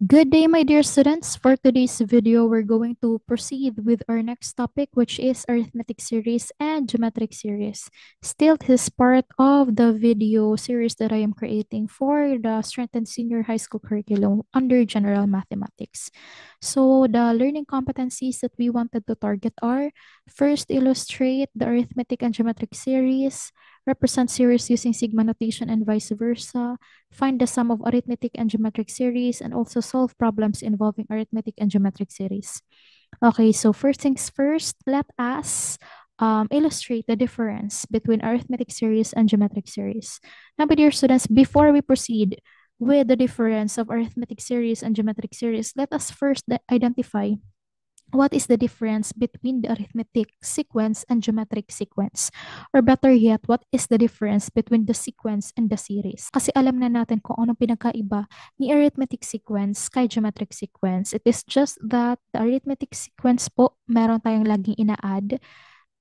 Good day, my dear students. For today's video, we're going to proceed with our next topic, which is arithmetic series and geometric series. Still, this is part of the video series that I am creating for the Strengthened Senior High School curriculum under General Mathematics. So, the learning competencies that we wanted to target are first, illustrate the arithmetic and geometric series, represent series using sigma notation and vice versa, find the sum of arithmetic and geometric series, and also solve problems involving arithmetic and geometric series. Okay, so first things first, let us illustrate the difference between arithmetic series and geometric series. Now, my dear students, before we proceed with the difference of arithmetic series and geometric series, let us first identify what is the difference between the arithmetic sequence and geometric sequence? Or better yet, what is the difference between the sequence and the series? Kasi alam na natin kung anong pinagkaiba ni arithmetic sequence kay geometric sequence. It is just that the arithmetic sequence po, meron tayong laging ina-add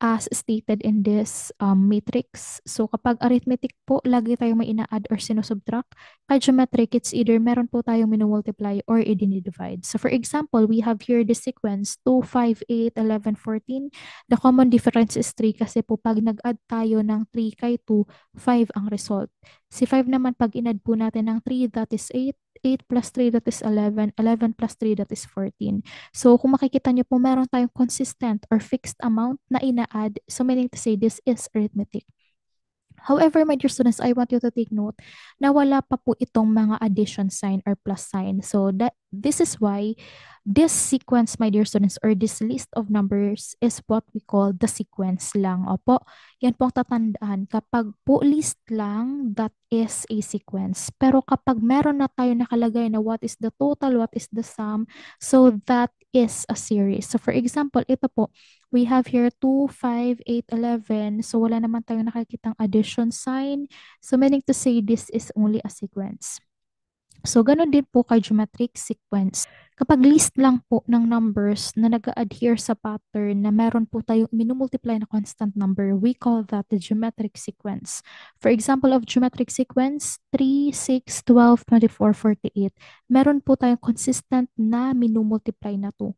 as stated in this matrix. So kapag arithmetic po, lagi tayong may ina-add or sinusubtract. Kay geometric, it's either meron po tayong minumultiply or i-divide. So for example, we have here the sequence 2, 5, 8, 11, 14. The common difference is 3 kasi po pag nag-add tayo ng 3 kay 2, 5 ang result. Si 5 naman pag in-add po natin ng 3, that is 8. 8 plus 3, that is 11. 11 plus 3, that is 14. So, kung makikita niyo po, meron tayong consistent or fixed amount na ina-add. So, meaning to say, this is arithmetic. However, my dear students, I want you to take note na wala pa po itong mga addition sign or plus sign. So, this is why this sequence, my dear students, or this list of numbers is what we call the sequence lang. Opo, yan po ang tatandaan. Kapag po list lang, that is a sequence. Pero kapag meron na tayo nakalagay na what is the total, what is the sum, so that is a series. So, for example, ito po, we have here 2, 5, 8, 11. So, wala naman tayong nakikitang addition sign. So, meaning to say this is only a sequence. So, ganun din po kay geometric sequence. Kapag list lang po ng numbers na nag-adhere sa pattern na meron po tayong minumultiply na constant number, we call that the geometric sequence. For example of geometric sequence, 3, 6, 12, 24, 48. Meron po tayong consistent na minumultiply na to.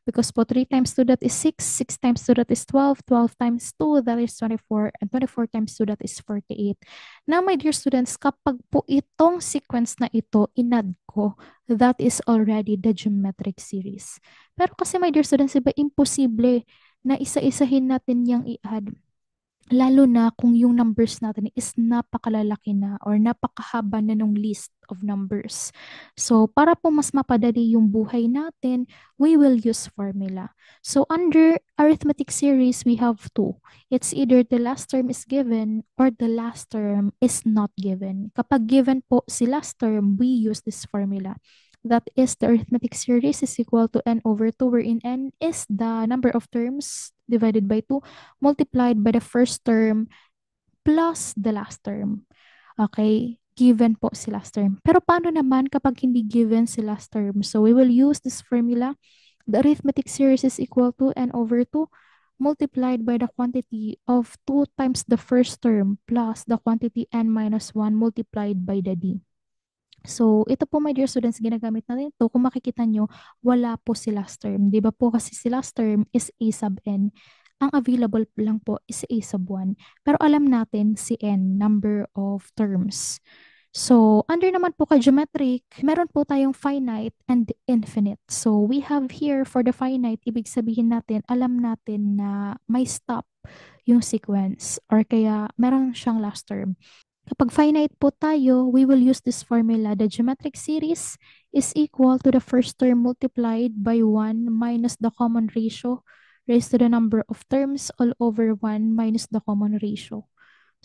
Because po 3 times 2 that is 6, 6 times 2 that is 12, 12 times 2 that is 24, and 24 times 2 that is 48. Now, my dear students, kapag po itong sequence na ito inad ko, that is already the geometric series. Pero kasi my dear students, iba imposible na isa-isahin natin yung i-add. Lalo na kung yung numbers natin is napakalalaki na or napakahaba na ng list of numbers. So, para po mas mapadali yung buhay natin, we will use formula. So, under arithmetic series, we have two. It's either the last term is given or the last term is not given. Kapag given po si last term, we use this formula. That is, the arithmetic series is equal to n over 2, wherein n is the number of terms divided by 2 multiplied by the first term plus the last term. Okay? Given po si last term. Pero paano naman kapag hindi given si last term? So we will use this formula. The arithmetic series is equal to n over 2 multiplied by the quantity of 2 times the first term plus the quantity n minus 1 multiplied by the d. So, ito po my dear students, ginagamit natin ito. Kung makikita nyo, wala po si last term. Di ba po kasi si last term is a sub n. Ang available lang po is a sub 1. Pero alam natin si n, number of terms. So, under naman po kay geometric, meron po tayong finite and infinite. So, we have here for the finite, ibig sabihin natin, alam natin na may stop yung sequence or kaya meron siyang last term. Kapag finite po tayo, we will use this formula. The geometric series is equal to the first term multiplied by 1 minus the common ratio raised to the number of terms all over 1 minus the common ratio.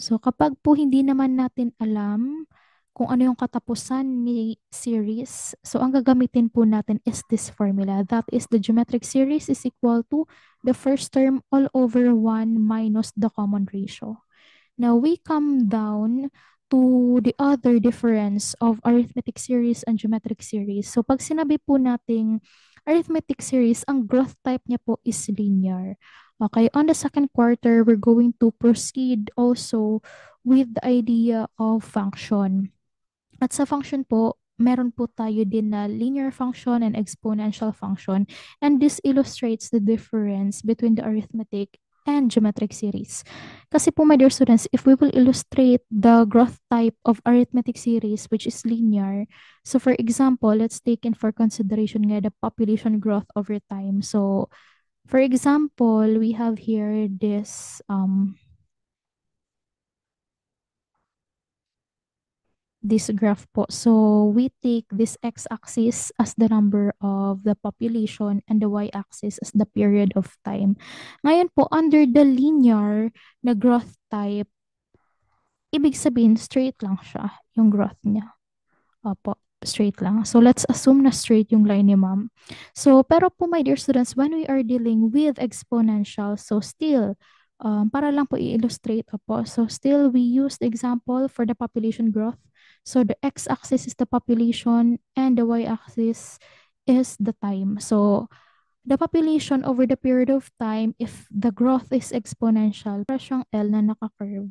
So kapag po hindi naman natin alam kung ano yung katapusan ni series, so ang gagamitin po natin is this formula. That is, the geometric series is equal to the first term all over 1 minus the common ratio. Now we come down to the other difference of arithmetic series and geometric series. So pag sinabi po nating arithmetic series, ang growth type niya po is linear. Okay, on the second quarter, we're going to proceed also with the idea of function. At sa function po, meron po tayo din na linear function and exponential function. And this illustrates the difference between the arithmetic and geometric series. Kasi po, my dear students, if we will illustrate the growth type of arithmetic series, which is linear, so for example, let's take in for consideration nga the population growth over time. So, for example, we have here this graph po. So, we take this x-axis as the number of the population and the y-axis as the period of time. Ngayon po, under the linear na growth type, ibig sabihin, straight lang siya, yung growth niya. Opo, straight lang. So, let's assume na straight yung line ni ma'am. So, pero po, my dear students, when we are dealing with exponential, so still, para lang po i-illustrate, opo. So, still, we use the example for the population growth. So, the x-axis is the population and the y-axis is the time. So, the population over the period of time, if the growth is exponential, para siyang L na naka-curve.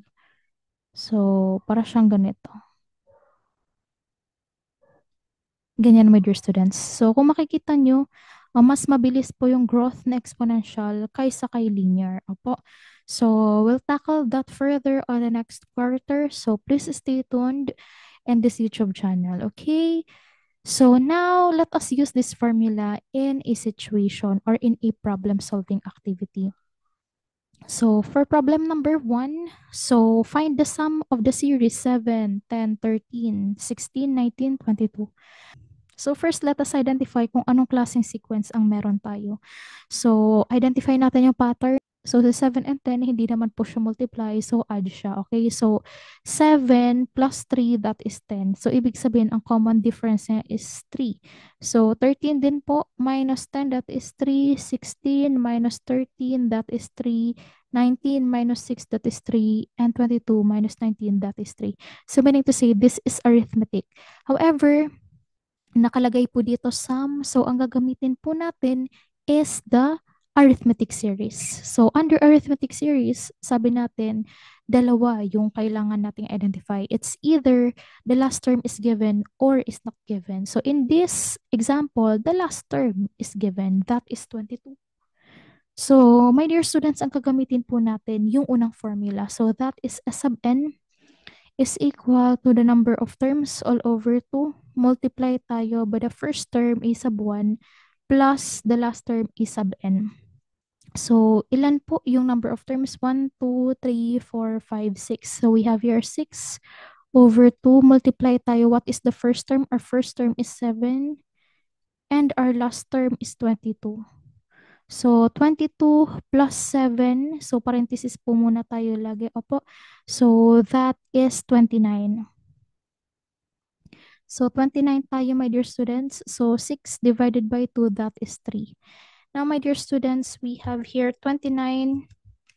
So, para siyang ganito. Ganyan, my dear students. So, kung makikita nyo, mas mabilis po yung growth na exponential kaysa kay linear. Opo. So, we'll tackle that further on the next quarter. So, please stay tuned in this YouTube channel. Okay? So, now let us use this formula in a situation or in a problem-solving activity. So, for problem number 1, so find the sum of the series 7, 10, 13, 16, 19, 22. So first, let us identify kung anong klaseng sequence ang meron tayo. So, identify natin yung pattern. So, sa 7 and 10, hindi naman po siya multiply. So, add siya. Okay? So, 7 plus 3, that is 10. So, ibig sabihin, ang common difference niya is 3. So, 13 din po, minus 10, that is 3. 16 minus 13, that is 3. 19 minus 6, that is 3. And 22 minus 19, that is 3. So, meaning to say, this is arithmetic. However, nakalagay po dito sum. So, ang gagamitin po natin is the arithmetic series. So, under arithmetic series, sabi natin, dalawa yung kailangan nating identify. It's either the last term is given or is not given. So, in this example, the last term is given. That is 22. So, my dear students, ang gagamitin po natin yung unang formula. So, that is S sub n is equal to the number of terms all over 2. Multiply tayo by the first term a sub 1 plus the last term a sub n. So, ilan po yung number of terms? 1, 2, 3, 4, 5, 6. So, we have here 6 over 2. Multiply tayo. What is the first term? Our first term is 7 and our last term is 22. So, 22 plus 7. So, parenthesis po muna tayo lagi. Opo. So, that is 29. So, 29 tayo, my dear students. So, 6 divided by 2, that is 3. Now, my dear students, we have here 29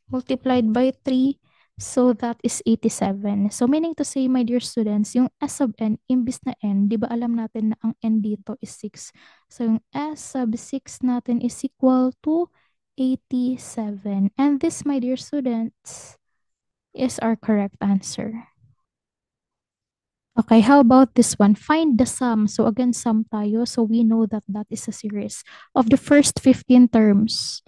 multiplied by 3. So, that is 87. So, meaning to say, my dear students, yung S sub n, imbis na n, di ba alam natin na ang n dito is 6. So, yung S sub 6 natin is equal to 87. And this, my dear students, is our correct answer. Okay, how about this one? Find the sum. So, again, sum tayo. So, we know that that is a series of the first 15 terms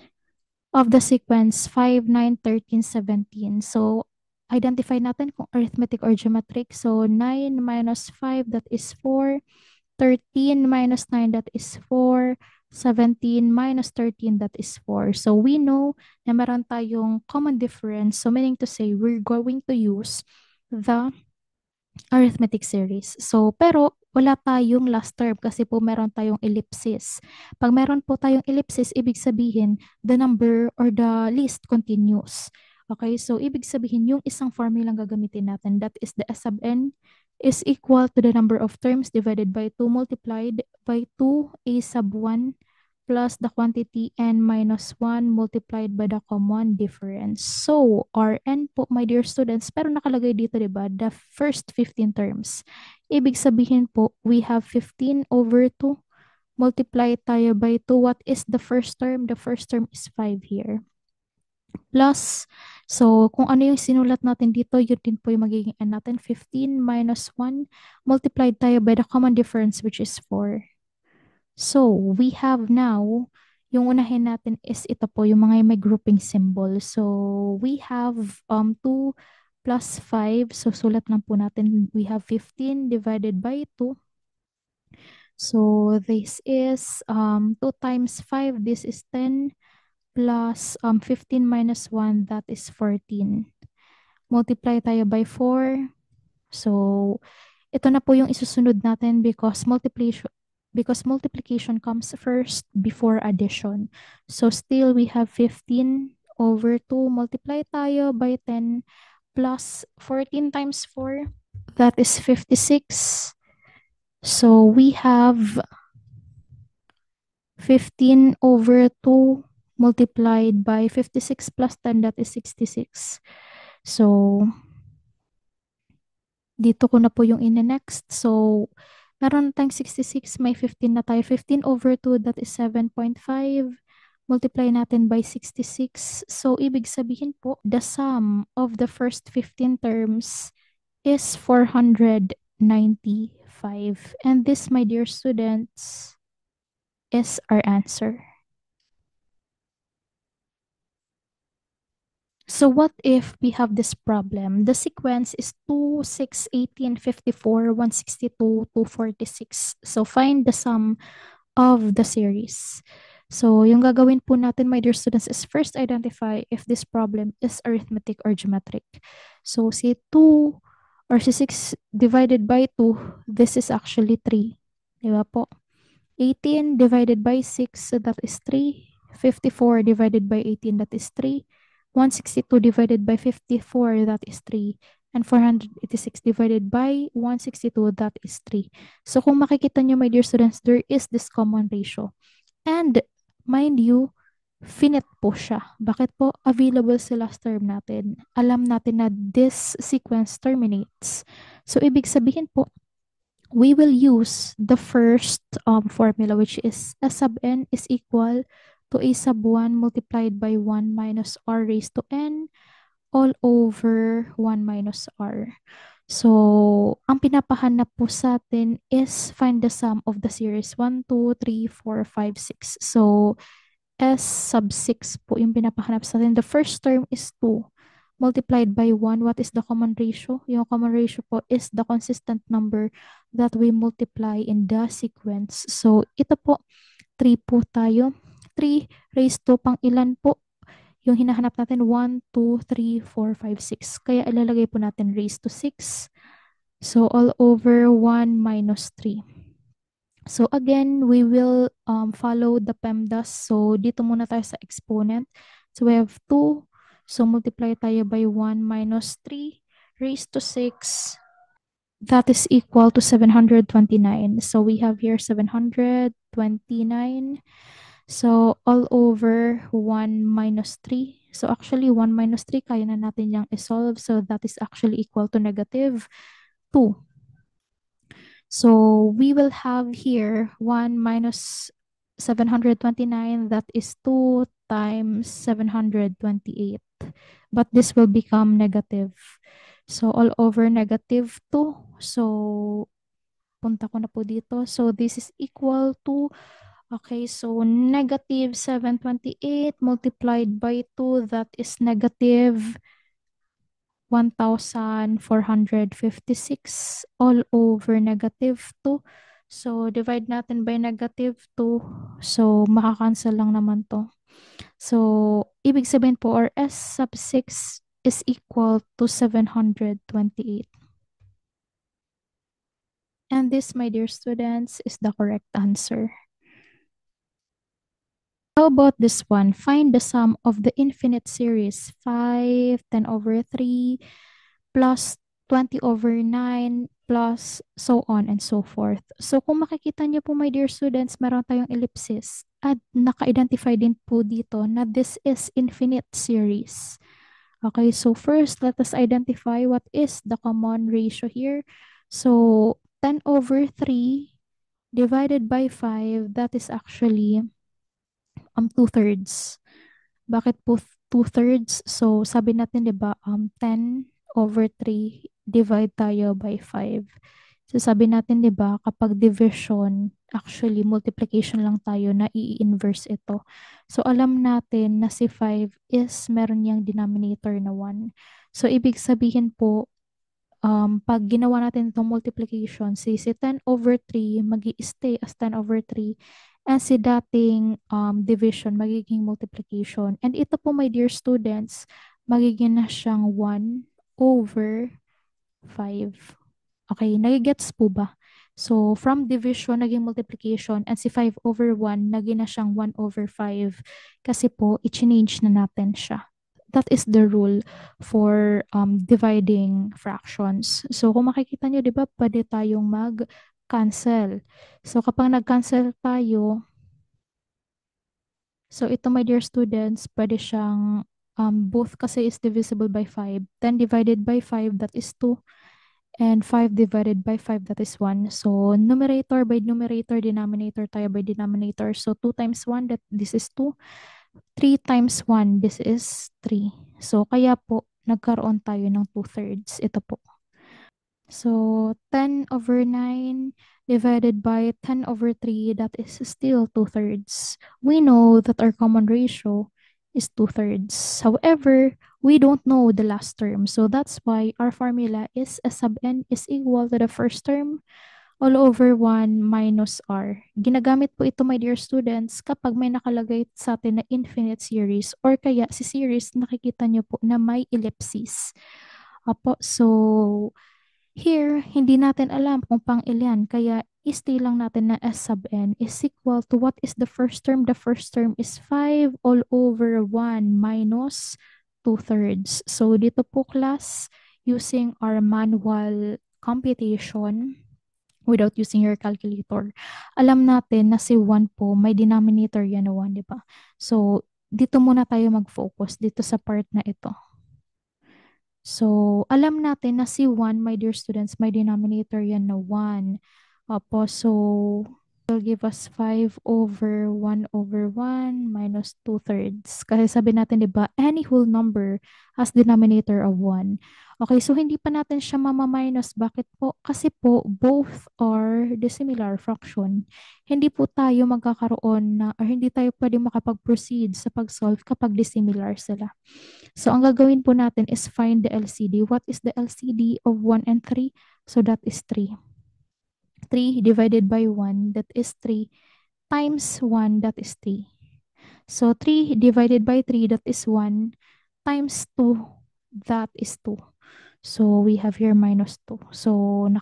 of the sequence 5, 9, 13, 17. So, identify natin kung arithmetic or geometric. So, 9 minus 5, that is 4. 13 minus 9, that is 4. 17 minus 13, that is 4. So, we know na meron tayong common difference. So, meaning to say, we're going to use the arithmetic series. So, pero wala tayong last term kasi po meron tayong ellipsis. Pag meron po tayong ellipsis, ibig sabihin the number or the list continues. Okay, so ibig sabihin yung isang formula ang gagamitin natin, that is the S sub n is equal to the number of terms divided by 2 multiplied by 2 a sub 1 plus the quantity n minus 1 multiplied by the common difference. So, Rn po, my dear students, pero nakalagay dito, di ba, the first 15 terms. Ibig sabihin po, we have 15 over 2. Multiply tayo by 2. What is the first term? The first term is 5 here. plus, so kung ano yung sinulat natin dito, yun din po yung magiging n natin. 15 minus 1 multiplied tayo by the common difference which is 4. So, we have now, yung unahin natin is ito po, yung mga may grouping symbol. So, we have 2 plus 5. So, sulat lang po natin. We have 15 divided by 2. So, this is 2 times 5. This is 10 plus 15 minus 1. That is 14. Multiply tayo by 4. So, ito na po yung isusunod natin because multiplication comes first before addition. So still we have 15 over 2 multiply tayo by 10 plus 14 times 4 that is 56. So we have 15 over 2 multiplied by 56 plus 10 that is 66. So dito ko na po yung ine-next. So, meron tayong 66, may 15 na tayo. 15 over 2, that is 7.5. Multiply natin by 66. So, ibig sabihin po, the sum of the first 15 terms is 495. And this, my dear students, is our answer. So what if we have this problem? The sequence is 2, 6, 18, 54, 162, 246. So find the sum of the series. So yung gagawin po natin, my dear students, is first identify if this problem is arithmetic or geometric. So si 2 or si 6 divided by 2, this is actually 3. Di ba po? 18 divided by 6, so that is 3. 54 divided by 18, that is 3. 162 divided by 54, that is 3. And 486 divided by 162, that is 3. So kung makikita nyo, my dear students, there is this common ratio. And mind you, finite po siya. Bakit po? Available sa last term natin. Alam natin na this sequence terminates. So ibig sabihin po, we will use the first formula, which is a sub n is equal to a sub 1 multiplied by 1 minus r raised to n all over 1 minus r. So, ang pinapahanap po sa atin is find the sum of the series 1, 2, 3, 4, 5, 6. So, S sub 6 po yung pinapahanap sa atin. The first term is 2 multiplied by 1. What is the common ratio? Yung common ratio po is the consistent number that we multiply in the sequence. So, ito po, 3 po tayo. 3 raised to pang ilan po? Yung hinahanap natin, 1, 2, 3, 4, 5, 6. Kaya ilalagay po natin raised to 6. So, all over 1 minus 3. So again, we will follow the PEMDAS. So dito muna tayo sa exponent. So we have 2. So multiply tayo by 1 minus 3 raised to 6. That is equal to 729. So we have here 729. So all over 1 minus 3. So actually 1 minus 3, kaya na natin yung isolve. So that is actually equal to negative 2. So we will have here 1 minus 729, that is 2 times 728. But this will become negative. So all over negative 2. So punta ko na po dito. So this is equal to, okay, so negative 728 multiplied by 2, that is negative 1,456 all over negative 2. So, divide natin by negative 2. So, makakancel lang naman to. So, ibig sabihin po, or S sub 6 is equal to 728. And this, my dear students, is the correct answer. How about this one? Find the sum of the infinite series 5, 10 over 3, plus 20 over 9, plus so on and so forth. So kung makikita niyo po, my dear students, meron tayong ellipsis at naka-identify din po dito na this is infinite series. Okay, so first, let us identify what is the common ratio here. So 10 over 3 divided by 5, that is actually 2/3. Bakit po 2/3. So, sabi natin, di ba, 10/3, divide tayo by 5. So, sabi natin, di ba, kapag division, actually, multiplication lang tayo na i-inverse ito. So, alam natin na si 5 is meron niyang denominator na 1. So, ibig sabihin po, pag ginawa natin itong multiplication, si 10/3 mag-i-stay as 10/3 and si dating division magiging multiplication. And ito po, my dear students, magiging na siyang 1/5. Okay, nagigets po ba? So, from division, naging multiplication, and si 5/1, naging na siyang 1/5. Kasi po, i-change na natin siya. That is the rule for dividing fractions. So, kung makikita nyo, di ba, pwede tayong mag-cancel. So, kapag nag-cancel tayo, so ito, my dear students, pwede siyang both kasi is divisible by 5. 10 divided by 5, that is 2. And 5 divided by 5, that is 1. So, numerator by numerator, denominator tayo by denominator. So, 2 times 1, this is 2. 3 times 1, this is 3. So, kaya po, nagkaroon tayo ng 2/3. Ito po. So, 10/9 divided by 10/3, that is still 2/3. We know that our common ratio is 2/3. However, we don't know the last term. So, that's why our formula is S sub n is equal to the first term all over 1 minus r. Ginagamit po ito, my dear students, kapag may nakalagay sa atin na infinite series or kaya si series, nakikita nyo po na may ellipsis. Apo, so here, hindi natin alam kung pang ilan, kaya i-stay lang natin na S sub n is equal to what is the first term? The first term is 5 all over 1 minus 2/3. So, dito po, class, using our manual computation, without using your calculator, alam natin na si 1 po, may denominator yan na 1, di ba? So, dito muna tayo mag-focus dito sa part na ito. So, alam natin na si 1, my dear students, may denominator yan na 1. Opo, so, will give us 5/1/1 minus 2/3. Kasi sabi natin, di ba, any whole number has denominator of 1. Okay, so hindi pa natin siya mama-minus. Bakit po? Kasi po, both are dissimilar fraction. Hindi po tayo magkakaroon na, or hindi tayo pwede makapag-proceed sa pag-solve kapag dissimilar sila. So, ang gagawin po natin is find the LCD. What is the LCD of 1 and 3? So, that is 3. 3 divided by 1, that is 3, times 1, that is 3. So, 3 divided by 3, that is 1, times 2, that is 2. So, we have here minus 2. So,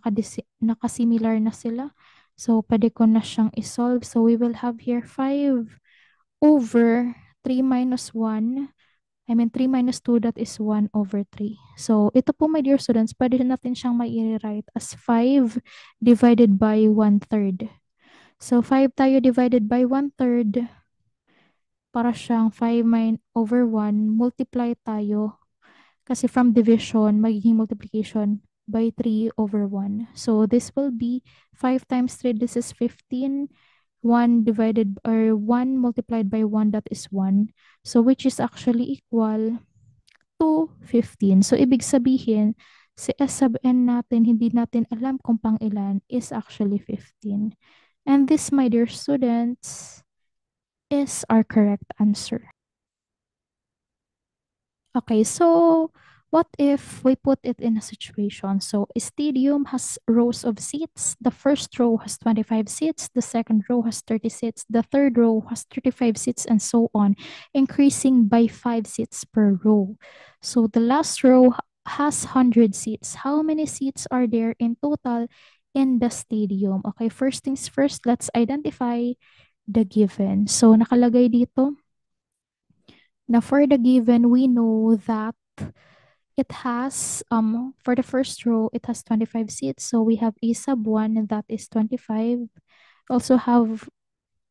nakasimilar na sila. So, pwede ko na siyang isolve. So, we will have here 5 over 3 minus 1. 3 minus 2, that is 1/3. So, ito po, my dear students, pwede natin siyang mai-write as 5 divided by 1/3. So, 5 tayo divided by 1/3, para siyang 5/1, multiply tayo. Kasi from division, magiging multiplication by 3/1. So, this will be 5 times 3, this is 15. 1 divided, or 1 multiplied by 1, that is 1. So, which is actually equal to 15. So, ibig sabihin, si S sub n natin, hindi natin alam kung pang ilan, is actually 15. And this, my dear students, is our correct answer. Okay, so what if we put it in a situation? So a stadium has rows of seats. The first row has 25 seats, the second row has 30 seats, the third row has 35 seats, and so on, increasing by 5 seats per row. So the last row has 100 seats. How many seats are there in total in the stadium? Okay, first things first, let's identify the given. So nakalagay dito na for the given, we know that it has, for the first row, it has 25 seats. So we have A sub 1, and that is 25. Also have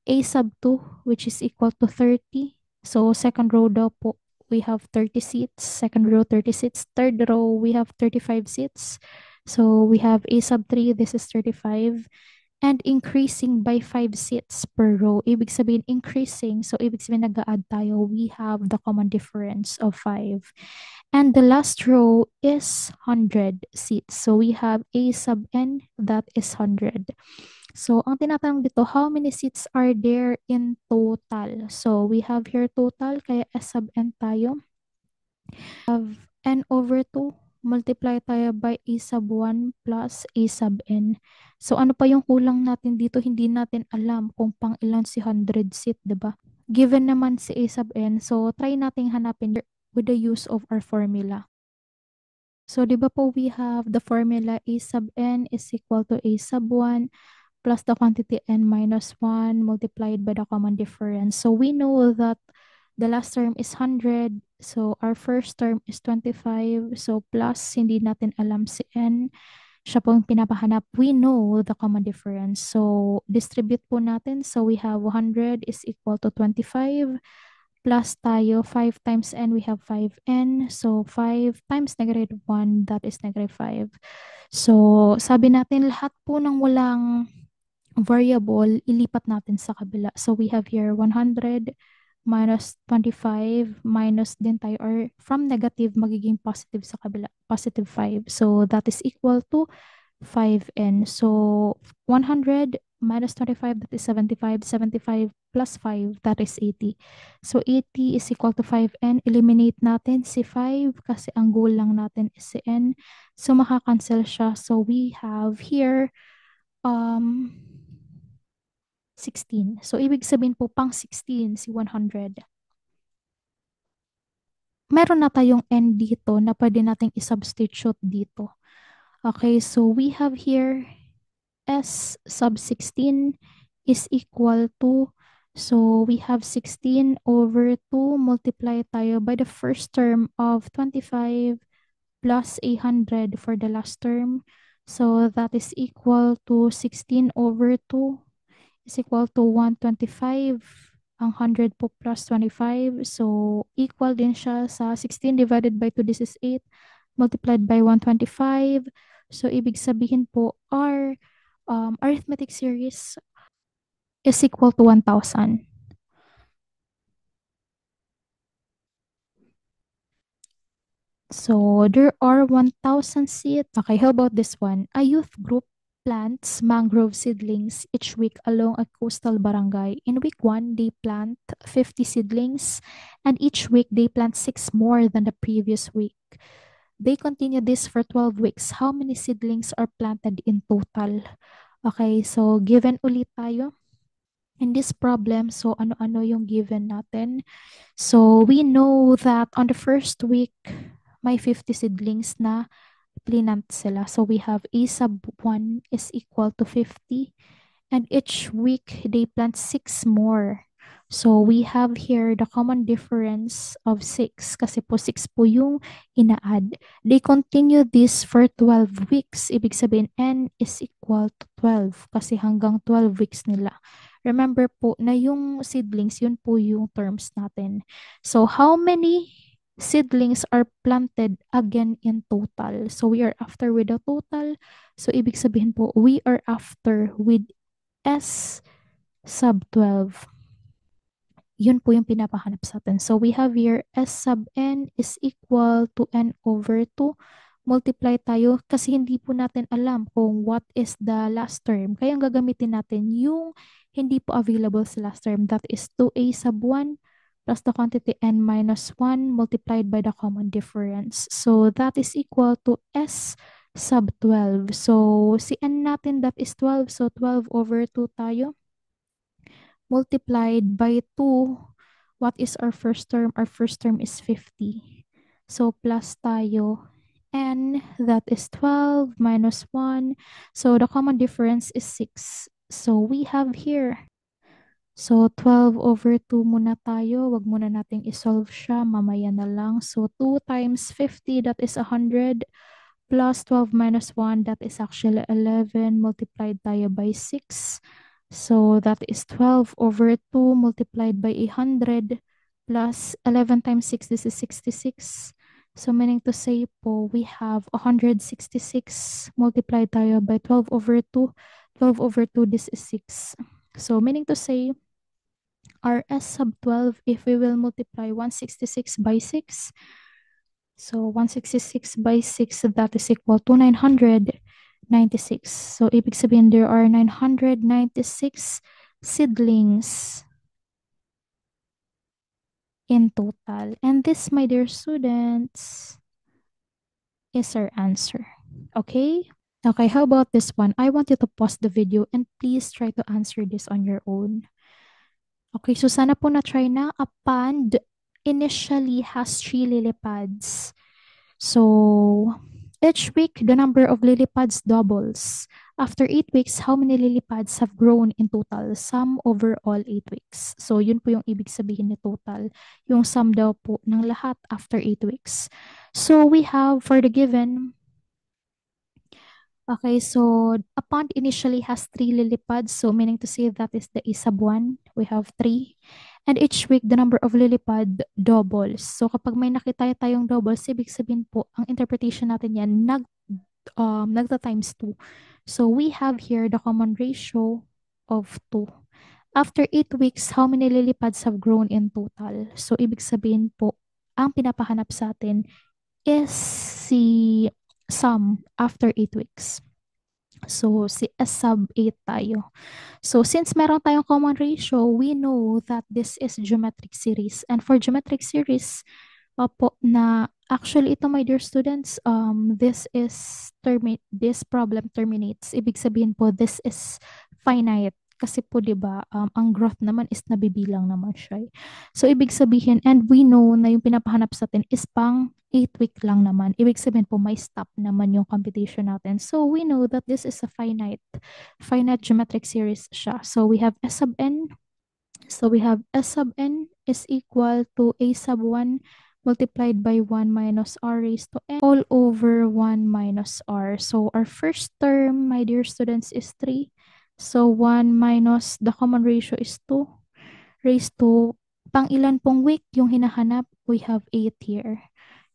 A sub 2, which is equal to 30. So second row daw po, we have 30 seats. Second row, 30 seats. Third row, we have 35 seats. So we have A sub 3, this is 35. and increasing by 5 seats per row. Ibig sabihin, increasing. So, ibig sabihin, nag-add tayo. We have the common difference of 5. And the last row is 100 seats. So, we have A sub n, that is 100. So, ang tinatanong dito, how many seats are there in total? So, we have here total, kaya S sub n tayo. Have n over 2, multiply tayo by a sub 1 plus a sub n. So, ano pa yung kulang natin dito? Hindi natin alam kung pang ilan si 100 seat, di ba? Given naman si a sub n, so try nating hanapin with the use of our formula. So, di ba po we have the formula a sub n is equal to a sub 1 plus the quantity n minus 1 multiplied by the common difference. So, we know that the last term is 100. So, our first term is 25. So, plus, hindi natin alam si n. Siya po yung pinapahanap. We know the common difference. So, distribute po natin. So, we have 100 is equal to 25. Plus tayo, 5 times n, we have 5n. So, 5 times negative 1, that is negative 5. So, sabi natin, lahat po ng walang variable, ilipat natin sa kabila. So, we have here 100 minus 25 minus din tayo, or from negative, magiging positive sa kabila, positive 5. So, that is equal to 5n. So, 100 minus 25, that is 75. 75 plus 5, that is 80. So, 80 is equal to 5n. Eliminate natin si 5 kasi ang goal lang natin is si n. So, makakancel siya. So, we have here 16. So, ibig sabihin po, pang 16 si 100. Meron na tayong n dito na pwede nating isubstitute dito. Okay, so we have here S sub 16 is equal to, so we have 16 over 2, multiply tayo by the first term of 25 plus 100 for the last term. So that is equal to 16 over 2 is equal to 125. Ang 100 po plus 25. So, equal din siya sa 16 divided by 2. This is 8 multiplied by 125. So, ibig sabihin po, our arithmetic series is equal to 1,000. So, there are 1,000 seats. Okay, how about this one? A youth group plants mangrove seedlings each week along a coastal barangay. In week 1, they plant 50 seedlings, and each week they plant 6 more than the previous week. They continue this for 12 weeks. How many seedlings are planted in total? Okay, so given ulit tayo in this problem. So, ano-ano yung given natin? So, we know that on the first week, may 50 seedlings na plinant sila. So, we have A sub 1 is equal to 50. And each week, they plant 6 more. So, we have here the common difference of 6. Kasi po 6 po yung ina-add. They continue this for 12 weeks. Ibig sabihin, n is equal to 12. Kasi hanggang 12 weeks nila. Remember po na yung seedlings, yun po yung terms natin. So, how many seedlings are planted again in total? So, we are after with the total. So, ibig sabihin po, we are after with S sub 12. Yun po yung pinapahanap sa atin. So, we have here S sub n is equal to n over 2. Multiply tayo kasi hindi po natin alam kung what is the last term. Kaya ang gagamitin natin yung hindi po available sa last term. That is 2a sub 1 plus the quantity n minus 1 multiplied by the common difference. So, that is equal to S sub 12. So, si n natin, that is 12. So, 12 over 2 tayo. Multiplied by 2. What is our first term? Our first term is 50. So, plus tayo. N, that is 12 minus 1. So, the common difference is 6. So, we have here. So, 12 over 2 muna tayo. Wag muna nating isolve siya. Mamaya na lang. So, 2 times 50, that is 100. Plus 12 minus 1, that is actually 11. Multiplied tayo by 6. So, that is 12 over 2 multiplied by 100. Plus 11 times 6, this is 66. So, meaning to say po, we have 166 multiplied tayo by 12 over 2. 12 over 2, this is 6. So meaning to say, our S sub 12, if we will multiply 166 by 6, so 166 by 6, that is equal to 996. So ibig sabihin, there are 996 seedlings in total. And this, my dear students, is our answer. Okay? Okay, how about this one? I want you to pause the video and please try to answer this on your own. Okay, so sana po na-try na. A pond initially has 3 lily pads. So, each week, the number of lily pads doubles. After 8 weeks, how many lily pads have grown in total? Sum over all 8 weeks. So, yun po yung ibig sabihin ni total. Yung sum daw po ng lahat after 8 weeks. So, we have for the given. Okay, so a pond initially has 3 lily pads. So, meaning to say that is the A sub 1. We have 3. And each week, the number of lily pad doubles. So, kapag may nakita tayong doubles, ibig sabihin po, ang interpretation natin yan, nagta times 2. So, we have here the common ratio of 2. After 8 weeks, how many lily pads have grown in total? So, ibig sabihin po, ang pinapahanap sa atin is si sum after 8 weeks. So, si S sub 8 tayo. So, since meron tayong common ratio, we know that this is geometric series. And for geometric series, po na actually ito, my dear students, this problem terminates. Ibig sabihin po, this is finite. Kasi po, di ba, ang growth naman is nabibilang naman siya. So, ibig sabihin, and we know na yung pinapahanap sa atin is pang 8-week lang naman. Ibig sabihin po, may stop naman yung computation natin. So, we know that this is a finite geometric series siya. So, we have S sub n. So, we have S sub n is equal to A sub 1 multiplied by 1 minus r raised to n all over 1 minus r. So, our first term, my dear students, is 3. So, 1 minus the common ratio is 2 raised to pang ilan pong week yung hinahanap? We have 8 here.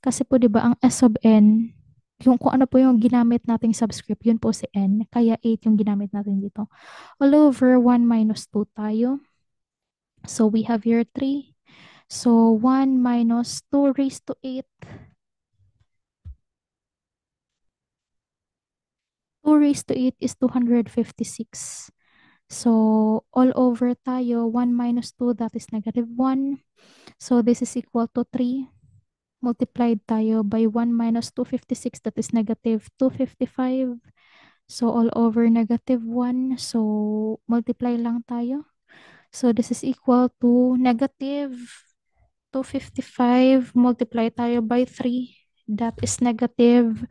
Kasi po, di ba, ang S sub n, yung kung ano po yung ginamit nating subscript, yun po si n. Kaya 8 yung ginamit natin dito. All over 1 minus 2 tayo. So, we have here 3. So, 1 minus 2 raised to 8. 2 raised to 8 is 256. So, all over tayo, 1 minus 2, that is negative 1. So, this is equal to 3. Multiplied tayo by 1 minus 256, that is negative 255. So, all over negative 1. So, multiply lang tayo. So, this is equal to negative 255. Multiply tayo by 3. That is negative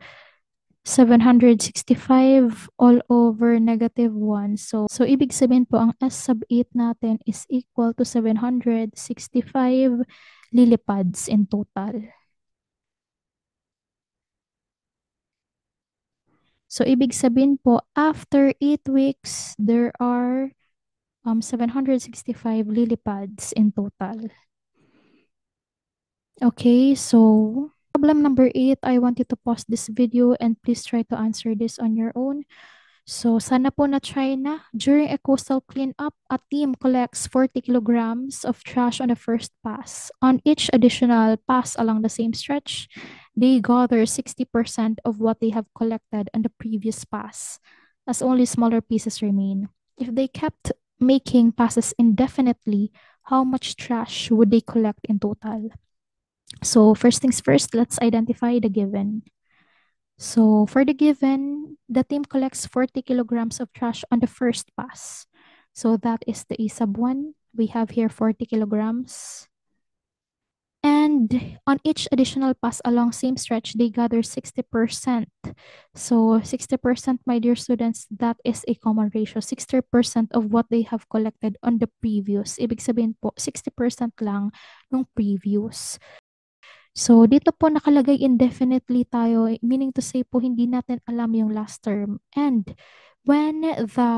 765 all over negative 1. So, ibig sabihin po, ang S sub 8 natin is equal to 765 lily pads in total. So, ibig sabihin po, after 8 weeks, there are 765 lily pads in total. Okay, so problem number 8, I want you to pause this video and please try to answer this on your own. So, sana po na-try na. During a coastal cleanup, a team collects 40 kilograms of trash on the first pass. On each additional pass along the same stretch, they gather 60% of what they have collected on the previous pass, as only smaller pieces remain. If they kept making passes indefinitely, how much trash would they collect in total? So, first things first, let's identify the given. So, for the given, the team collects 40 kilograms of trash on the first pass. So, that is the A sub 1. We have here 40 kilograms. And on each additional pass along same stretch, they gather 60%. So, 60%, my dear students, that is a common ratio. 60% of what they have collected on the previous. Ibig sabihin po, 60% lang ng previous. So, dito po nakalagay indefinitely tayo, meaning to say po, hindi natin alam yung last term. And when the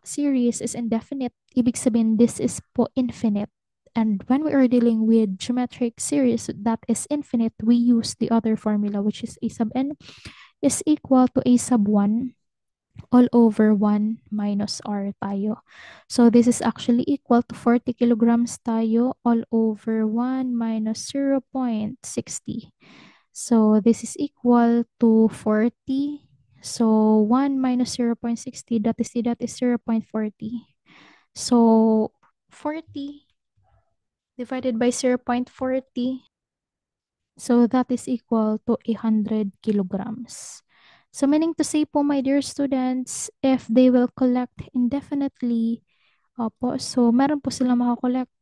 series is indefinite, ibig sabihin this is po infinite. And when we are dealing with geometric series that is infinite, we use the other formula, which is A sub n is equal to A sub 1 all over 1 minus r tayo. So this is actually equal to 40 kilograms tayo all over 1 minus 0.60. So this is equal to 40. So 1 minus 0.60, that is 0.40. So 40 divided by 0.40, so that is equal to 100 kilograms. So meaning to say po, my dear students, if they will collect indefinitely, opo, so meron po silang makakollect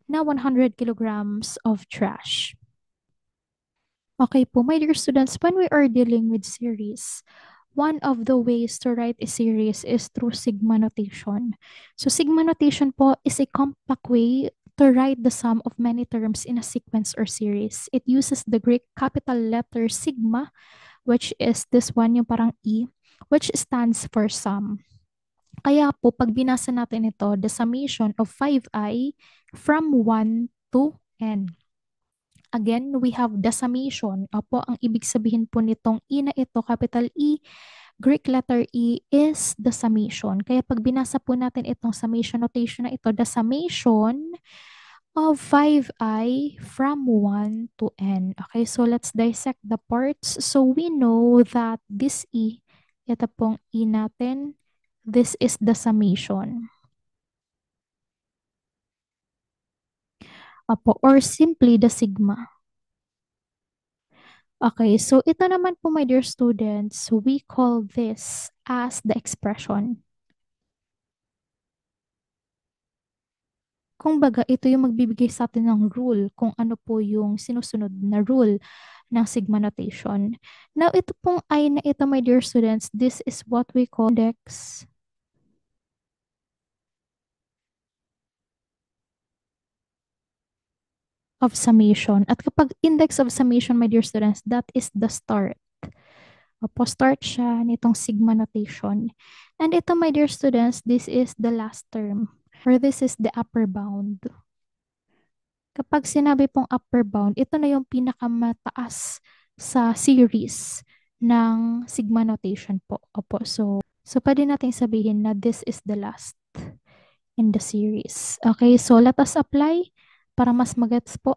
na 100 kilograms of trash. Okay po, my dear students, when we are dealing with series, one of the ways to write a series is through sigma notation. So sigma notation po is a compact way to write the sum of many terms in a sequence or series. It uses the Greek capital letter sigma, which is this one, yung parang E, which stands for sum. Kaya po, pag binasa natin ito, the summation of 5i from 1 to n. Again, we have the summation. Opo, ang ibig sabihin po nitong E na ito, capital E, Greek letter E, is the summation. Kaya pag binasa po natin itong summation notation na ito, the summation of 5i from 1 to n. Okay, so let's dissect the parts. So we know that this E, ito pong E natin, this is the summation. Opo, or simply the sigma. Okay, so ito naman po, my dear students, we call this as the expression. Kung baga, ito yung magbibigay sa atin ng rule kung ano po yung sinusunod na rule ng sigma notation. Now, ito pong I na ito, my dear students, this is what we call index of summation. At kapag index of summation, my dear students, that is the start. Opo, start siya nitong sigma notation. And ito, my dear students, this is the last term, or this is the upper bound. Kapag sinabi pong upper bound, ito na yung pinakamataas sa series ng sigma notation po. Opo, so pwede nating sabihin na this is the last in the series. Okay, so let us apply para mas magets po.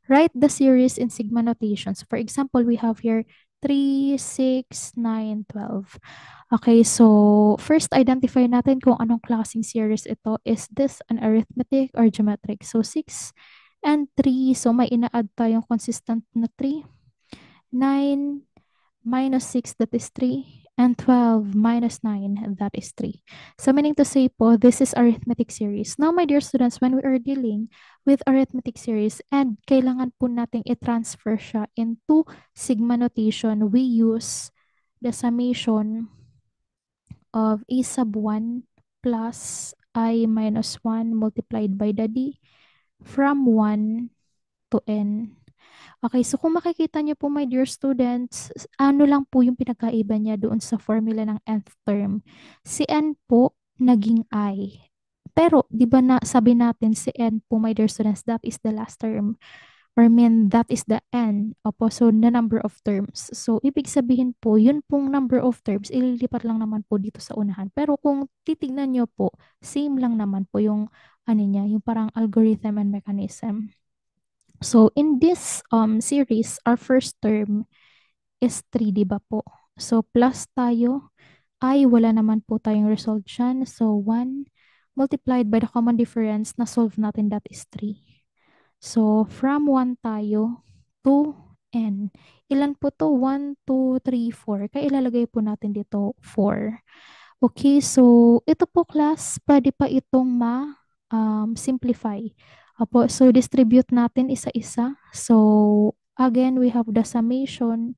Write the series in sigma notations. For example, we have here 3, 6, 9, 12. Okay, so first identify natin kung anong klaseng series ito. Is this an arithmetic or geometric? So 6 and 3. So may ina-add tayong consistent na 3. 9 minus 6, that is 3. And 12 minus 9, that is 3. So meaning to say po, this is arithmetic series. Now, my dear students, when we are dealing with arithmetic series and kailangan po nating i-transfer siya into sigma notation, we use the summation of a sub 1 plus I minus 1 multiplied by the D from 1 to N. Okay, so kung makikita niyo po, my dear students, ano lang po yung pinagkaiba niya doon sa formula ng nth term. Si n po, naging I. Pero, di ba na sabi natin si n po, my dear students, that is the last term. Or mean, that is the n. Opo, so the number of terms. So, ibig sabihin po, yun pong number of terms, ililipat lang naman po dito sa unahan. Pero kung titignan niyo po, same lang naman po yung, ano niya, yung parang algorithm and mechanism. So, in this series, our first term is 3, di ba po? So, plus tayo, ay wala naman po tayong result dyan. So, 1 multiplied by the common difference na solve natin, that is 3. So, from 1 tayo to n. Ilan po to? 1, 2, 3, 4. Kaya ilalagay po natin dito 4. Okay, so ito po class, pwede pa itong ma-simplify. Apo, so distribute natin isa-isa. So again, we have the summation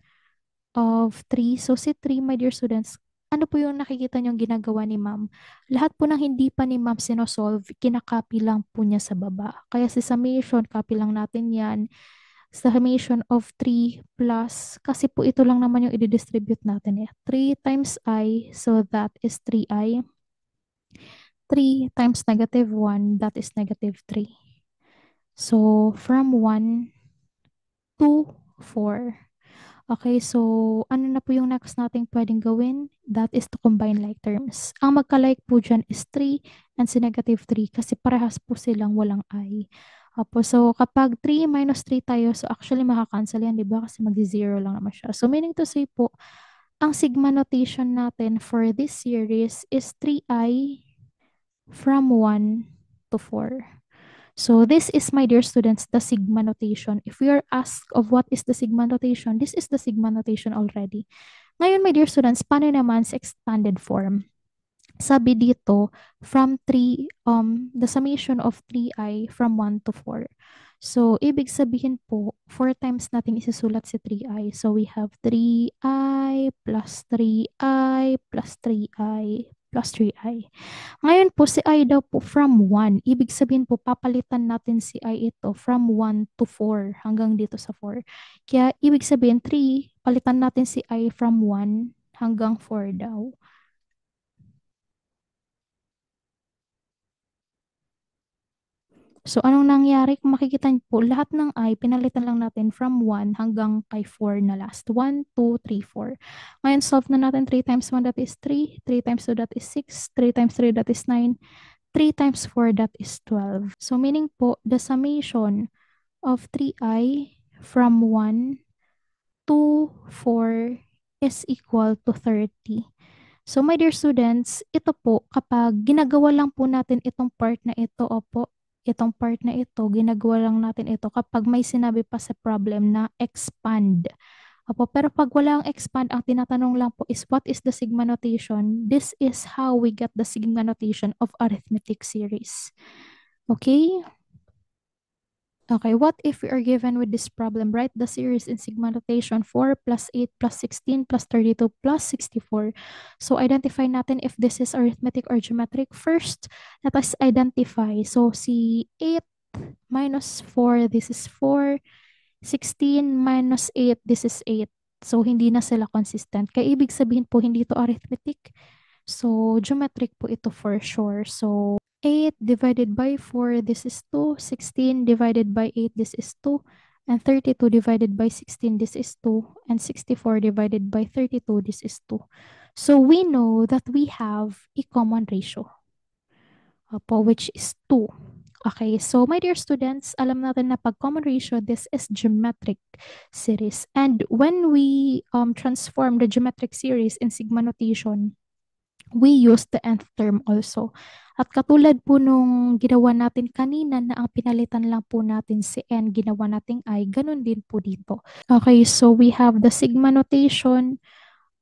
of 3. So si 3, my dear students, ano po yung nakikita niyong ginagawa ni ma'am? Lahat po ng hindi pa ni ma'am sinosolve, kinakopy lang po niya sa baba. Kaya si summation, copy lang natin yan. Summation of 3 plus, kasi po ito lang naman yung i-distribute natin eh. 3 times I, so that is 3I. 3 times negative 1, that is negative 3. So, from 1 to 4. Okay, so ano na po yung next nating pwedeng gawin? That is to combine like terms. Ang magka-like po dyan is 3 and si negative 3 kasi parehas po silang walang I. Opo, so kapag 3 minus 3 tayo, so actually makakancel yan, di ba? Kasi mag-zero lang naman siya. So meaning to say po, ang sigma notation natin for this series is 3i from 1 to 4. So this is, my dear students, the sigma notation. If we are asked of what is the sigma notation, this is the sigma notation already. Ngayon, my dear students, paano naman sa expanded form? Sabi dito, from 3, the summation of 3i from 1 to 4. So, ibig sabihin po, 4 times natin isusulat si 3i. So, we have 3i plus 3i plus 3i plus 3i. Ngayon po, si i daw po from 1. Ibig sabihin po, papalitan natin si i ito from 1 to 4 hanggang dito sa 4. Kaya, ibig sabihin, 3, palitan natin si i from 1 hanggang 4 daw. So, anong nangyari? Kung makikita niyo po, lahat ng I, pinalitan lang natin from 1 hanggang kay 4 na last. 1, 2, 3, 4. Ngayon, solve na natin. 3 times 1, that is 3. 3 times 2, that is 6. 3 times 3, that is 9. 3 times 4, that is 12. So, meaning po, the summation of 3i from 1 to 4 is equal to 30. So, my dear students, ito po, kapag ginagawa lang po natin itong part na ito, opo, itong part na ito, ginagawa lang natin ito kapag may sinabi pa sa problem na expand. Opo, pero pag walang expand, ang tinatanong lang po is what is the sigma notation? This is how we get the sigma notation of arithmetic series. Okay? Okay, what if we are given with this problem? Write the series in sigma notation 4 plus 8 plus 16 plus 32 plus 64. So, identify natin if this is arithmetic or geometric. First, let us identify. So, si 8 minus 4, this is 4. 16 minus 8, this is 8. So, hindi na sila consistent. Kaya ibig sabihin po, hindi ito arithmetic. So, geometric po ito for sure. So, 8 divided by 4, this is 2. 16 divided by 8, this is 2. And 32 divided by 16, this is 2. And 64 divided by 32, this is 2. So, we know that we have a common ratio, which is 2. Okay, so my dear students, alam natin na pag common ratio, this is geometric series. And when we transform the geometric series in sigma notation, we use the nth term also. At katulad po nung ginawa natin kanina na ang pinalitan lang po natin si n, ginawa nating i, ganun din po dito. Okay, so we have the sigma notation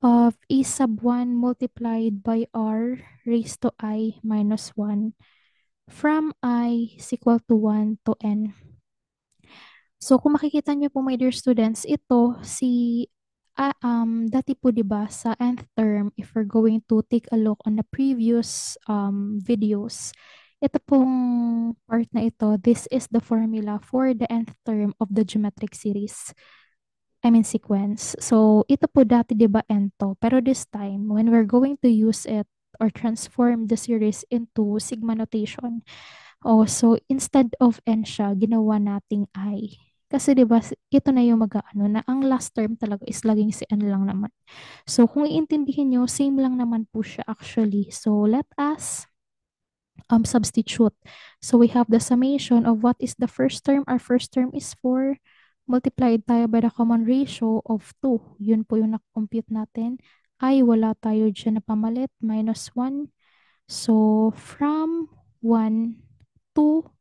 of e sub 1 multiplied by r raised to I minus 1 from I is equal to 1 to n. So, kung makikita niyo po, my dear students, ito si dati po 'di ba sa nth term, if we're going to take a look on the previous videos, ito pong part na ito, this is the formula for the nth term of the geometric series. I mean sequence. So, ito po dati 'di ba n to, pero this time when we're going to use it or transform the series into sigma notation, so instead of n siya, ginawa nating I. Kasi 'di ba ito na yung mag-aano na ang last term talaga is laging si n lang naman. So kung iintindihin nyo, same lang naman po siya actually. So let us substitute. So we have the summation of what is the first term. Our first term is 4 multiplied tayo by the common ratio of 2. Yun po yung na-compute natin. I wala tayo dyan na pamalit, minus 1. So from 1 to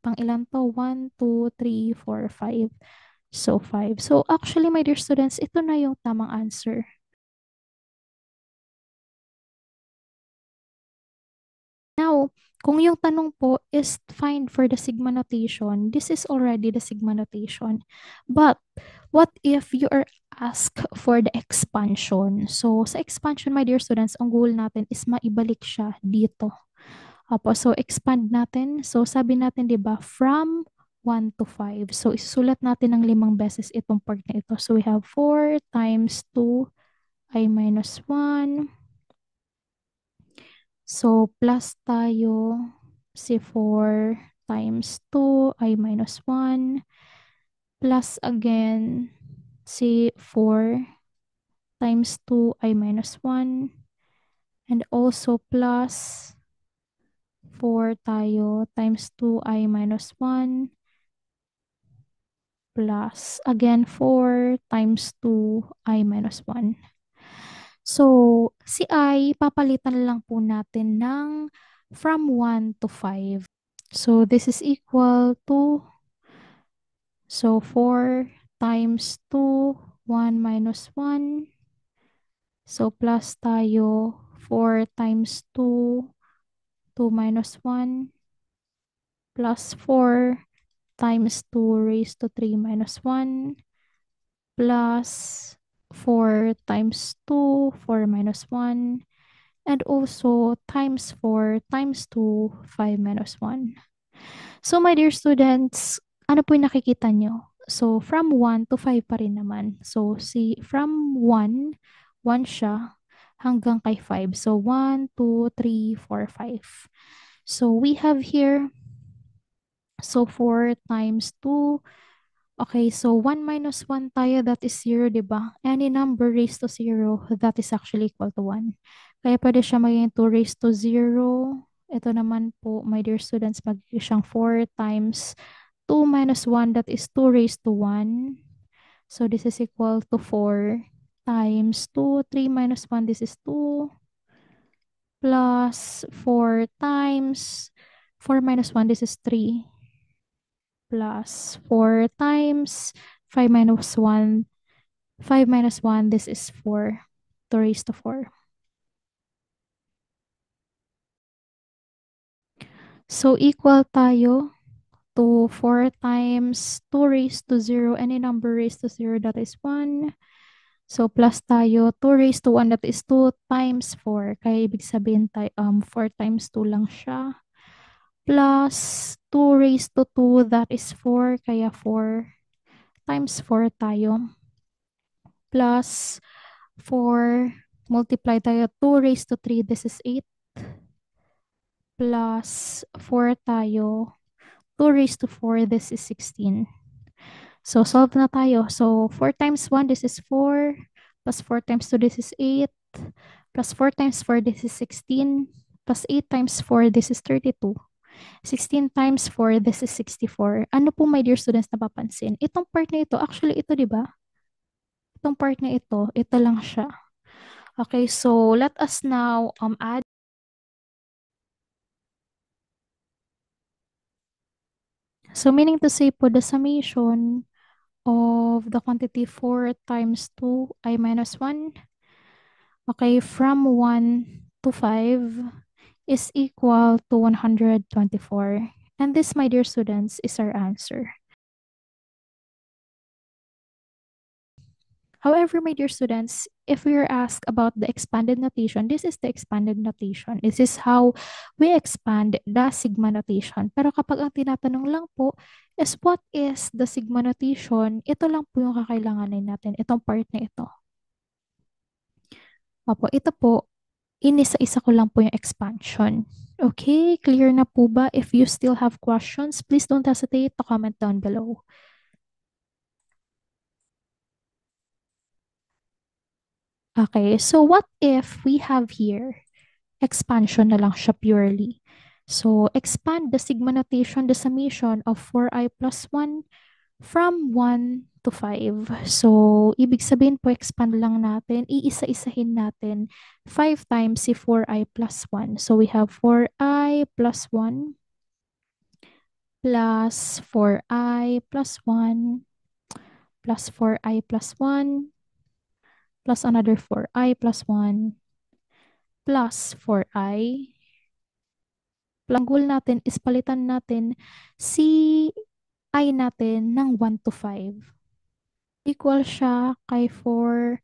pang ilan to? 1, 2, 3, 4, 5. So, 5. So, actually, my dear students, ito na yung tamang answer. Now, kung yung tanong po is find for the sigma notation, this is already the sigma notation. But, what if you are asked for the expansion? So, sa expansion, my dear students, ang goal natin is maibalik siya dito. Opo, so expand natin. So sabi natin, 'di ba, from 1 to 5. So isusulat natin ng 5 beses itong part na ito. So we have 4 times 2 I minus 1. So plus tayo si 4 times 2 I minus 1 plus again say 4 times 2i minus 1, and also plus 4 tayo times 2i minus 1 plus again 4 times 2i minus 1. So, si I, papalitan lang po natin ng from 1 to 5. So, this is equal to, so 4 times 2, 1 minus 1. So, plus tayo 4 times 2, 2 minus 1, plus 4 times 2 raised to 3 minus 1, plus 4 times 2, 4 minus 1, and also times 4 times 2, 5 minus 1. So, my dear students, ano po yung nakikita nyo? So, from 1 to 5 pa rin naman. So, from 1, 1 siya, hanggang kay 5. So, 1, 2, 3, 4, 5. So, we have here, so 4 times 2. Okay, so 1 minus 1 tayo, that is 0, di ba? Any number raised to 0, that is actually equal to 1. Kaya pwede siya maging 2 raised to 0. Ito naman po, my dear students, magiging siyang 4 times 2 minus 1, that is 2 raised to 1. So this is equal to 4 times 2, 3 minus 1, this is 2, plus 4 times 4 minus 1, this is 3, plus 4 times 5 minus 1, 5 minus 1, this is 4, 2 raised to 4. So equal tayo to 4 times 2 raised to 0, any number raised to 0, that is 1. So plus tayo, 2 raised to 1, that is 2 times 4. Kaya ibig sabihin tayo, 4 times 2 lang siya. Plus 2 raised to 2, that is 4. Kaya 4 times 4 tayo. Plus 4, multiply tayo, 2 raised to 3, this is 8. Plus 4 tayo, 2 raised to 4, this is 16. So, solve na tayo. So, 4 times 1, this is 4. Plus 4 times 2, this is 8. Plus 4 times 4, this is 16. Plus 8 times 4, this is 32. 16 times 4, this is 64. Ano po, my dear students, napapansin? Itong part na ito, actually ito, di ba? Itong part na ito lang siya. Okay, so let us now add. So, meaning to say po, the summation of the quantity 4 times 2i minus 1, okay, from 1 to 5 is equal to 124. And this, my dear students, is our answer. However, my dear students, if we are asked about the expanded notation, this is the expanded notation. This is how we expand the sigma notation. Pero kapag ang tinatanong lang po is what is the sigma notation, ito lang po yung kakailanganin natin, itong part na ito. Opo, ito po, inisa-isa ko lang po yung expansion. Okay, clear na po ba? If you still have questions, please don't hesitate to comment down below. Okay, so what if we have here, expansion na lang siya purely. So, expand the sigma notation, the summation of 4i plus 1 from 1 to 5. So, ibig sabihin po, expand lang natin, iisa-isahin natin 5 times si 4i plus 1. So, we have 4i plus 1 plus 4i plus 1 plus 4i plus 1 plus another 4i plus 1 plus 4i. Ang goal natin is palitan natin si I natin ng 1 to 5. Equal siya kay 4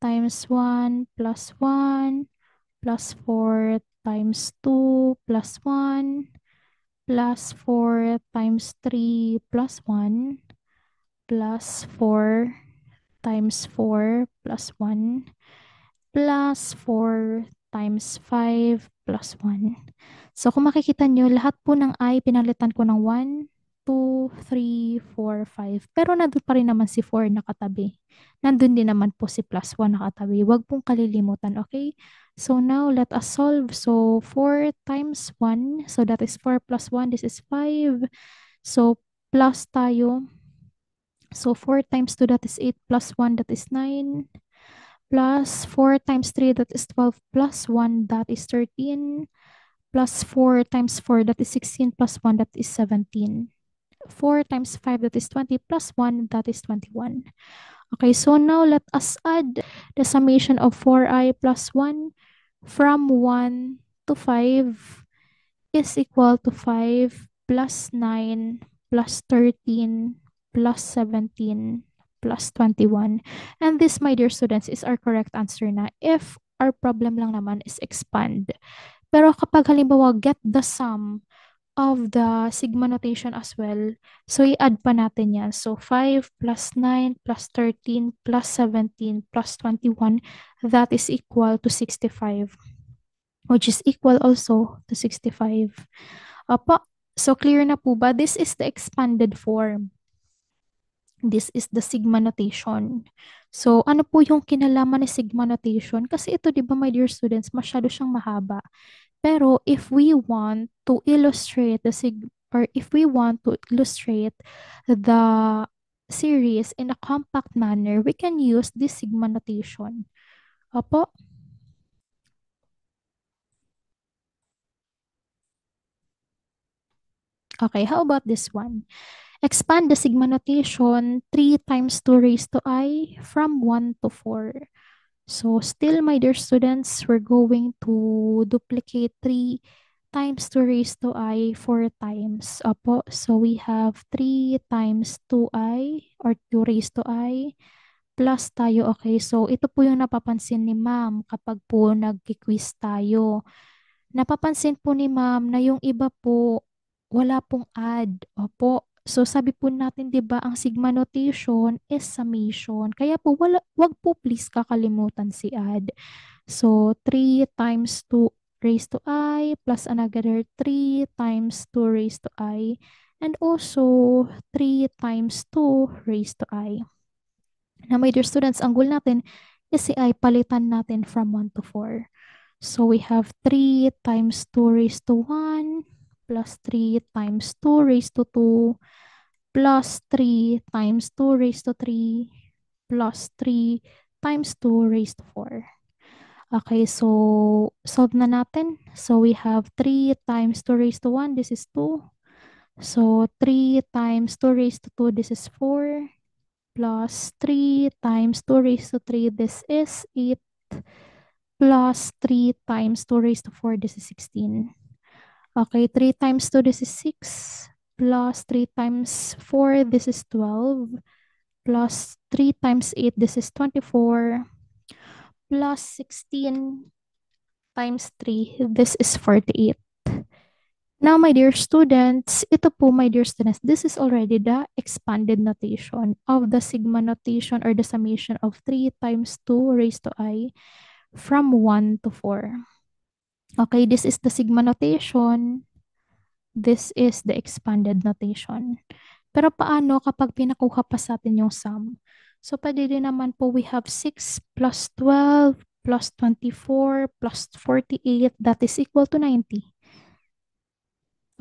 times 1 plus 1 plus 4 times 2 plus 1 plus 4 times 3 plus 1 plus 4 times 4 plus 1 plus 4 times 5 plus 1. So, kung makikita nyo, lahat po ng I, pinalitan ko ng 1, 2, 3, 4, 5. Pero nandun pa rin naman si 4 nakatabi. Nandun din naman po si plus 1 nakatabi. Huwag pong kalilimutan, okay? So now, let us solve. So 4 times 1. So that is 4 plus 1. This is 5. So plus tayo. So 4 times 2, that is 8. Plus 1, that is 9. Plus 4 times 3, that is 12. Plus 1, that is 13. Plus 4 times 4, that is 16. Plus 1, that is 17. 4 times 5, that is 20. Plus 1, that is 21. Okay, so now let us add the summation of 4i plus 1 from 1 to 5 is equal to 5 plus 9 plus 13 plus 17 plus 21. And this, my dear students, is our correct answer na if our problem lang naman is expand. Pero kapag halimbawa get the sum of the sigma notation as well, so i-add pa natin yan. So 5 plus 9 plus 13 plus 17 plus 21, that is equal to 65, which is equal also to 65. Opo, so clear na po ba? This is the expanded form. This is the sigma notation. So, ano po yung kinalaman ni sigma notation? Kasi ito, di ba, my dear students, masyado siyang mahaba. Pero if we want to illustrate or if we want to illustrate the series in a compact manner, we can use this sigma notation. Opo. Okay, how about this one? Expand the sigma notation 3 times 2 raised to I from 1 to 4. So still, my dear students, we're going to duplicate 3 times 2 raised to I 4 times. Opo, so we have 3 times 2i or 2 raised to I plus tayo. Okay, so ito po yung napapansin ni ma'am kapag po nag-quiz tayo. Napapansin po ni ma'am na yung iba po wala pong add. Opo. So sabi po natin 'di ba ang sigma notation is summation. Kaya po wag po please kakalimutan si add. So 3 times 2 raised to I plus another 3 times 2 raised to I and also 3 times 2 raised to I. Now my dear students, ang goal natin is si I palitan natin from 1 to 4. So we have 3 times 2 raised to 1 plus 3 times 2 raised to 2 plus 3 times 2 raised to 3 plus 3 times 2 raised to 4. Okay, so solve na natin. So we have 3 times 2 raised to 1, this is 2. So 3 times 2 raised to 2, this is 4. Plus 3 times 2 raised to 3, this is 8. Plus 3 times 2 raised to 4, this is 16. Okay, 3 times 2, this is 6. Plus 3 times 4, this is 12. Plus 3 times 8, this is 24. Plus 16 times 3, this is 48. Now, my dear students, ito po, my dear students, this is already the expanded notation of the sigma notation or the summation of 3 times 2 raised to I from 1 to 4. Okay, this is the sigma notation. This is the expanded notation. Pero paano kapag pinakuha pa sa atin yung sum? So, pwede din naman po we have 6 plus 12 plus 24 plus 48, that is equal to 90.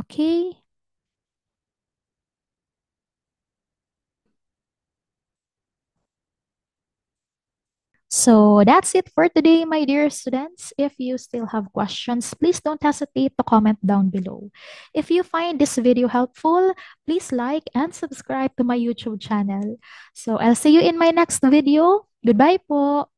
Okay? So that's it for today, my dear students. If you still have questions, please don't hesitate to comment down below. If you find this video helpful, please like and subscribe to my YouTube channel. So I'll see you in my next video. Goodbye po!